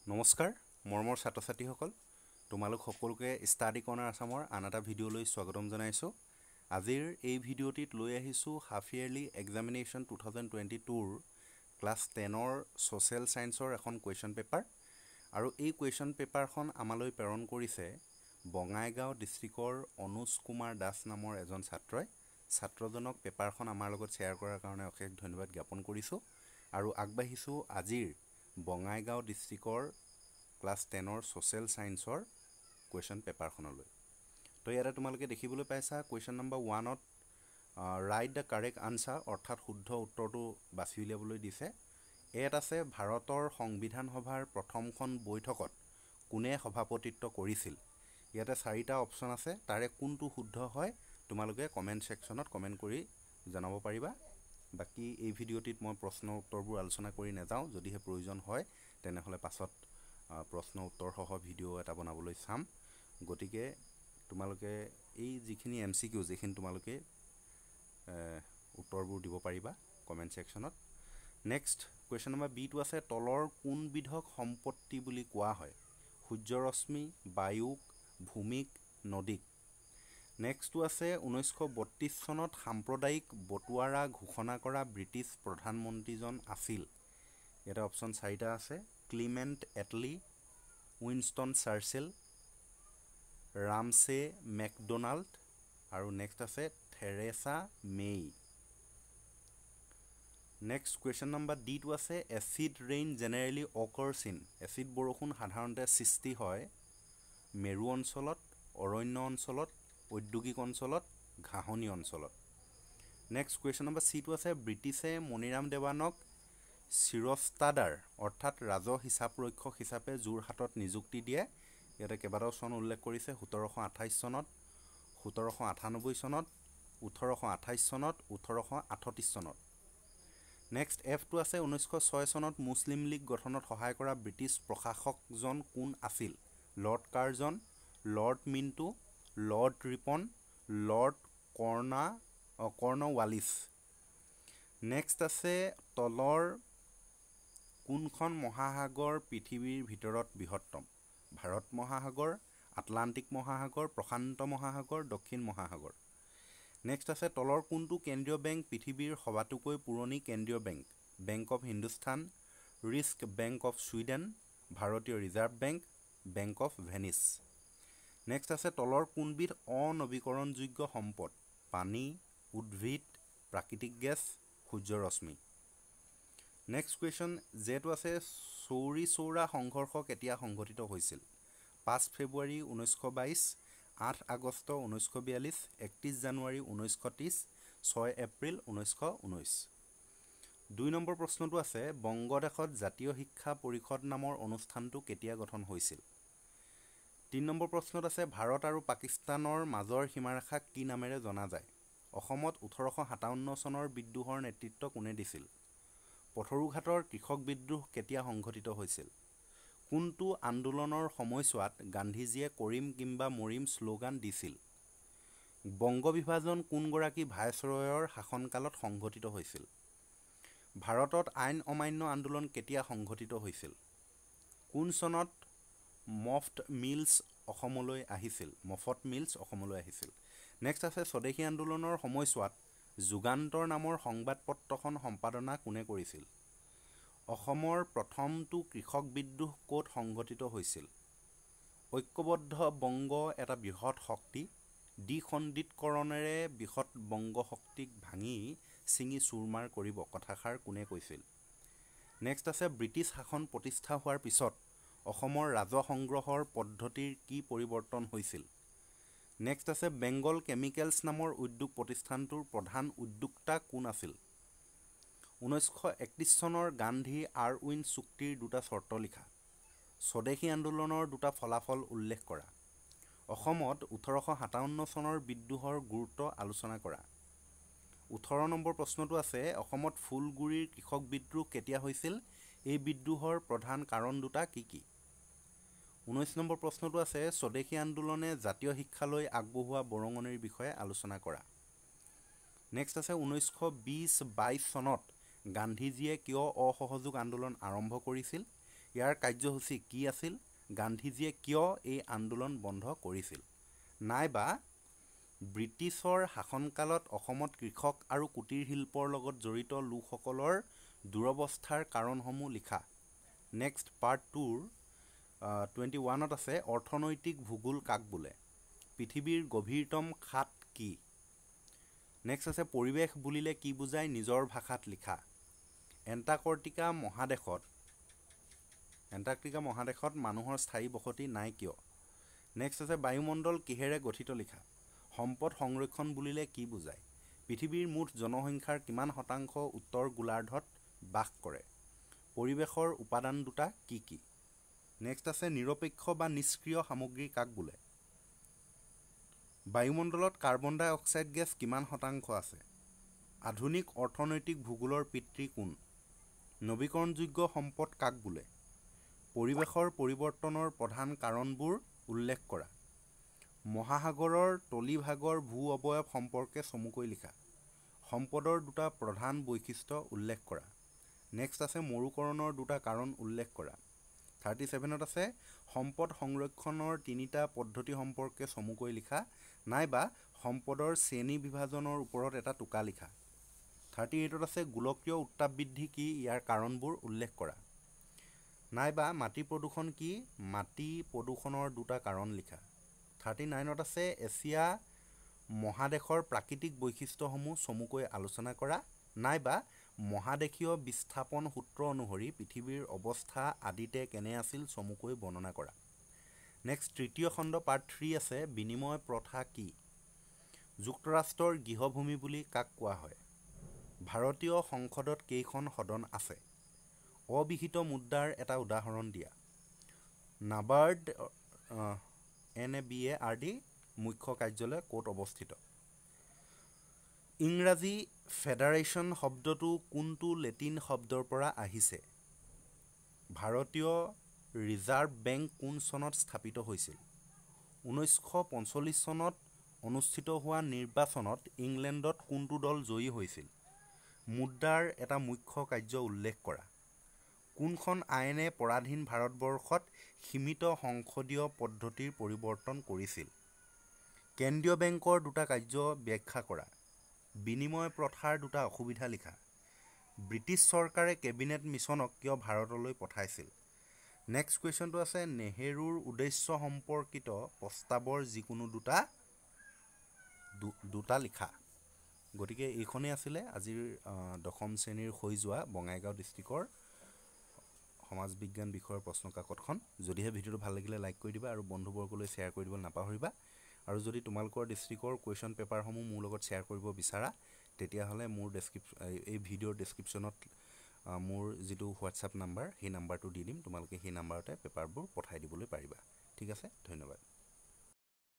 নমস্কাৰ মৰমৰ ছাত্ৰ ছাত্ৰীসকল তোমালোক সকলোকে ষ্টাডি কৰ্ণাৰ আসামৰ আন এটা ভিডিঅ'লৈ স্বাগতম জনাইছোঁ। আজিৰ এই ভিডিঅ'টিত লৈ আহিছোঁ হাফ ইয়াৰলি এক্সামিনেশ্যন 2022ৰ ক্লাছ 10ৰ ছ'চিয়েল ছায়েন্সৰ এখন কুৱেশ্যন পেপাৰ আৰু এই কুৱেশ্যন পেপাৰখন আমালৈ প্ৰেৰণ কৰিছে বঙাইগাঁও ডিষ্ট্ৰিক্টৰ অনুজ কুমাৰ দাস নামৰ এজন ছাত্ৰই। ছাত্ৰজনক পেপাৰখন আমাৰ লগত শ্বেয়াৰ কৰাৰ কাৰণে অশেষ ধন্যবাদ জ্ঞাপন কৰিছোঁ আৰু আগবাঢ়িছোঁ আজিৰ বঙাইগাঁও ডিষ্ট্ৰিক্টৰ ক্লাছ 10ৰ ছ'চিয়েল ছায়েন্সৰ কুৱেশ্যন পেপাৰখনলৈ। তো ইয়াতে তোমালোকে দেখিবলৈ পাইছা কুৱেশ্যন নম্বৰ 1ত ৰাইট দ্য কাৰেক্ট আনচাৰ অৰ্থাৎ শুদ্ধ উত্তৰটো বাছি উলিয়াবলৈ দিছে। ইয়াত আছে ভাৰতৰ সংবিধান সভাৰ প্ৰথমখন বৈঠকত কোনে সভাপতিত্ব কৰিছিল। ইয়াতে 4টা অপশ্যন আছে, তাৰে কোনটো শুদ্ধ হয় তোমালোকে কমেণ্ট ছেকশ্যনত কমেণ্ট কৰি জনাব পাৰিবা। বাকী এই ভিডিঅ'টিত মই প্ৰশ্ন উত্তৰবোৰ আলোচনা কৰি নাযাওঁ, যদিহে প্ৰয়োজন হয় তেনেহ'লে পাছত প্ৰশ্ন উত্তৰসহ ভিডিঅ' এটা বনাবলৈ চাম। গতিকে তোমালোকে এই যিখিনি MCQ যিখিনি তোমালোকে উত্তৰবোৰ দিব পাৰিবা কমেণ্ট ছেকশ্যনত। নেক্সট কুৱেশ্যন নম্বৰ বিটো আছে তলৰ কোনবিধক সম্পত্তি বুলি কোৱা হয়? সূৰ্যৰশ্মি, বায়ুক, ভূমিক, নদীক। নেক্সটটো আছে 1932 চনত সাম্প্ৰদায়িক বটোৱাৰা ঘোষণা কৰা ব্ৰিটিছ প্ৰধানমন্ত্ৰীজন আছিল। ইয়াতে অপশ্যন 4টা আছে, Clement Attlee, Winston Churchill, Ramsay MacDonald আৰু নেক্সট আছে Theresa May. Next question number ditto আছে acid rain generally occurs in. Acid বৰষুণ সাধাৰণতে সৃষ্টি হয় মেৰু অঞ্চলত, অৰণ্য অঞ্চলত, ঔদ্যোগিক অঞ্চলত, ঘাঁহনি অঞ্চলত। নেক্সট কুৱেশ্যন নম্বৰ চিটো আছে ব্ৰিটিছে মণিৰাম দেৱানক চিৰস্তাদাৰ অৰ্থাৎ ৰাজহ হিচাপৰক্ষক হিচাপে যোৰহাটত নিযুক্তি দিয়ে। ইয়াতে কেইবাটাও চন উল্লেখ কৰিছে, 1728 চনত, 1798 চনত, 1828 চনত, 1838 চনত। নেক্সট এফটো আছে 1906 চনত মুছলিম লীগ গঠনত সহায় কৰা ব্ৰিটিছ প্ৰশাসকজন কোন আছিল? Lord Curzon, lord Minto, lord Ripon, lord Cornwallis. Next আছে তলৰ কোনখন মহাসাগৰ পৃথিৱীৰ ভিতৰত বৃহত্তম? ভাৰত মহাসাগৰ, আটলান্টিক মহাসাগৰ, প্ৰশান্ত মহাসাগৰ, দক্ষিণ মহাসাগৰ। নেক্সট আছে তলৰ কোনটো কেন্দ্ৰীয় বেংক পৃথিৱীৰ সবাতোকৈ পুৰণি কেন্দ্ৰীয় bank? Bank of Hindustan, Riksbank of Sweden, ভাৰতীয় reserve bank, bank of Venice. Next আছে তলৰ কোনবিধ অনবীকৰণযোগ্য সম্পদ? পানী, উদ্ভিদ, প্ৰাকৃতিক গেছ, সূৰ্যৰশ্মি। নেক্সট কুৱেশ্যন যেটো আছে চৌৰি চৌৰা সংঘৰ্ষ কেতিয়া সংঘটিত হৈছিল? 5 ফেব্ৰুৱাৰী 1922, 8 আগষ্ট 1942, 31 জানুৱাৰী 1930, 6 এপ্ৰিল 1919। 2 নম্বৰ প্ৰশ্নটো আছে বংগদেশত জাতীয় শিক্ষা পৰিষদ নামৰ অনুষ্ঠানটো কেতিয়া গঠন হৈছিল? 3 নম্বৰ প্ৰশ্নত আছে ভাৰত আৰু পাকিস্তানৰ মাজৰ সীমাৰেখাক কি নামেৰে জনা যায়? অসমত 1857 চনৰ বিদ্ৰোহৰ নেতৃত্ব কোনে দিছিল? পথৰুঘাটৰ কৃষক বিদ্ৰোহ কেতিয়া সংঘটিত হৈছিল? কোনটো আন্দোলনৰ সময়ছোৱাত গান্ধীজীয়ে কৰিম কিম্বা মৰিম শ্লোগান দিছিল? বংগ বিভাজন কোনগৰাকী ভাইচৰয়ৰ শাসনকালত সংঘটিত হৈছিল? ভাৰতত আইন অমান্য আন্দোলন কেতিয়া সংঘটিত হৈছিল? কোন চনত মফট মিলছ অসমলৈ আহিছিল? নেক্সট আছে স্বদেশী আন্দোলনৰ সময়ছোৱাত যুগান্তৰ নামৰ সংবাদপত্ৰখন সম্পাদনা কোনে কৰিছিল? অসমৰ প্ৰথমটো কৃষক বিদ্ৰোহ ক'ত সংঘটিত হৈছিল? ঐক্যবদ্ধ বংগ এটা বৃহৎ শক্তি, দ্বিখণ্ডিতকৰণেৰে বৃহৎ বংগ শক্তিক ভাঙি ছিঙি চুৰমাৰ কৰিব কথাষাৰ কোনে কৈছিল? নেক্সট আছে ব্ৰিটিছ শাসন প্ৰতিষ্ঠা হোৱাৰ পিছত অসমৰ ৰাজহ সংগ্ৰহৰ পদ্ধতিৰ কি পৰিৱৰ্তন হৈছিল? নেক্সট আছে বেংগল কেমিকেলছ নামৰ উদ্যোগ প্ৰতিষ্ঠানটোৰ প্ৰধান উদ্যোক্তা কোন আছিল? 1931 চনৰ গান্ধী আৰউইন চুক্তিৰ 2টা চৰ্ত লিখা। স্বদেশী আন্দোলনৰ 2টা ফলাফল উল্লেখ কৰা। অসমত 1857 চনৰ বিদ্ৰোহৰ গুৰুত্ব আলোচনা কৰা। 18 নম্বৰ প্ৰশ্নটো আছে অসমত ফুলগুৰিৰ কৃষক বিদ্ৰোহ কেতিয়া হৈছিল? এই বিদ্ৰোহৰ প্ৰধান কাৰণ 2টা কি কি? 19 নম্বৰ প্ৰশ্নটো আছে স্বদেশী আন্দোলনে জাতীয় শিক্ষালৈ আগবঢ়োৱা বৰঙণিৰ বিষয়ে আলোচনা কৰা। নেক্সট আছে 1920-22 চনত গান্ধীজীয়ে কিয় অসহযোগ আন্দোলন আৰম্ভ কৰিছিল? ইয়াৰ কাৰ্যসূচী কি আছিল? গান্ধীজীয়ে কিয় এই আন্দোলন বন্ধ কৰিছিল? নাইবা ব্ৰিটিছৰ শাসনকালত অসমত কৃষক আৰু কুটিৰ শিল্পৰ লগত জড়িত লোকসকলৰ দুৰৱস্থাৰ কাৰণসমূহ লিখা। নেক্সট পাৰ্ট 2ৰ 21ত আছে অৰ্থনৈতিক ভূগোল কাক বোলে? পৃথিৱীৰ গভীৰতম খাদ কি? নেক্সট আছে পৰিৱেশ বুলিলে কি বুজায়? নিজৰ ভাষাত লিখা। এণ্টাৰ্কটিকা মহাদেশত মানুহৰ স্থায়ী বসতি নাই কিয়? নেক্সট আছে বায়ুমণ্ডল কিহেৰে গঠিত লিখা। সম্পদ সংৰক্ষণ বুলিলে কি বুজায়? পৃথিৱীৰ মুঠ জনসংখ্যাৰ কিমান শতাংশ উত্তৰ গোলাৰ্ধত বাস কৰে? পৰিৱেশৰ উপাদান দুটা কি কি? নেক্সট আছে নিৰপেক্ষ বা নিষ্ক্ৰিয় সামগ্ৰী কাক বোলে? বায়ুমণ্ডলত কাৰ্বন ডাই অক্সাইড গেছ কিমান শতাংশ আছে? আধুনিক অৰ্থনৈতিক ভূগোলৰ পিতৃ কোন? নৱীকৰণযোগ্য সম্পদ কাক বোলে? পৰিৱেশৰ পৰিৱৰ্তনৰ প্ৰধান কাৰণবোৰ উল্লেখ কৰা। মহাসাগৰৰ তলিভাগৰ ভূ অৱয়ব সম্পৰ্কে চমুকৈ লিখা। সম্পদৰ দুটা প্ৰধান বৈশিষ্ট্য উল্লেখ কৰা। নেক্সট আছে মৰুকৰণৰ দুটা কাৰণ উল্লেখ কৰা। 37ত আছে সম্পদ সংৰক্ষণৰ তিনিটা পদ্ধতি সম্পৰ্কে চমুকৈ লিখা। নাইবা সম্পদৰ শ্ৰেণী বিভাজনৰ ওপৰত এটা টোকা লিখা। 38ত আছে গোলকীয় উত্তাপ বৃদ্ধি কি? ইয়াৰ কাৰণবোৰ উল্লেখ কৰা। নাইবা মাটি প্ৰদূষণ কি? মাটি প্ৰদূষণৰ দুটা কাৰণ লিখা। 39ত আছে এছিয়া মহাদেশৰ প্ৰাকৃতিক বৈশিষ্ট্যসমূহ চমুকৈ আলোচনা কৰা। নাইবা মহাদেশীয় বিস্থাপন সূত্ৰ অনুসৰি পৃথিৱীৰ অৱস্থা আদিতে কেনে আছিল চমুকৈ বৰ্ণনা কৰা। নেক্সট তৃতীয় খণ্ড পাৰ্ট 3 আছে বিনিময় প্ৰথা কি? যুক্তৰাষ্ট্ৰৰ গৃহভূমি বুলি কাক কোৱা হয়? ভাৰতীয় সংসদত কেইখন সদন আছে? অবিহিত মুদ্ৰাৰ এটা উদাহৰণ দিয়া। নাবাৰ্ড NABARD মুখ্য কাৰ্যালয় ক'ত অৱস্থিত? ইংৰাজী ফেডাৰেশ্যন শব্দটো কোনটো লেটিন শব্দৰ পৰা আহিছে? ভাৰতীয় ৰিজাৰ্ভ বেংক কোন চনত স্থাপিত হৈছিল? 1945 চনত অনুষ্ঠিত হোৱা নিৰ্বাচনত ইংলেণ্ডত কোনটো দল জয়ী হৈছিল? মুদ্ৰাৰ এটা মুখ্য কাৰ্য উল্লেখ কৰা। কোনখন আইনে পৰাধীন ভাৰতবৰ্ষত সীমিত সংসদীয় পদ্ধতিৰ পৰিৱৰ্তন কৰিছিল? কেন্দ্ৰীয় বেংকৰ দুটা কাৰ্য ব্যাখ্যা কৰা। বিনিময় প্ৰথাৰ দুটা অসুবিধা লিখা। ব্ৰিটিছ চৰকাৰে কেবিনেট মিছনক কিয় ভাৰতলৈ পঠাইছিল? নেক্সট কুৱেশ্যনটো আছে নেহেৰুৰ উদ্দেশ্য সম্পৰ্কিত প্ৰস্তাৱৰ যিকোনো দুটা লিখা। গতিকে এইখনেই আছিলে আজিৰ 10ম শ্ৰেণীৰ হৈ যোৱা বঙাইগাঁও ডিষ্ট্ৰিক্টৰ সমাজ বিজ্ঞান বিষয়ৰ প্ৰশ্ন কাকতখন। যদিহে ভিডিঅ'টো ভাল লাগিলে লাইক কৰি দিবা আৰু বন্ধুবৰ্গলৈ শ্বেয়াৰ কৰি দিবলৈ নাপাহৰিবা। আৰু যদি তোমালোকৰ ডিষ্ট্ৰিক্টৰ কুৱেশ্যন পেপাৰসমূহ মোৰ লগত শ্বেয়াৰ কৰিব বিচাৰা তেতিয়াহ'লে মোৰ এই ভিডিঅ'ৰ ডেছক্ৰিপশ্যনত মোৰ যিটো হোৱাটছআপ নাম্বাৰ সেই নাম্বাৰটো দি দিম। তোমালোকে সেই নাম্বাৰতে পেপাৰবোৰ পঠাই দিবলৈ পাৰিবা। ঠিক আছে, ধন্যবাদ।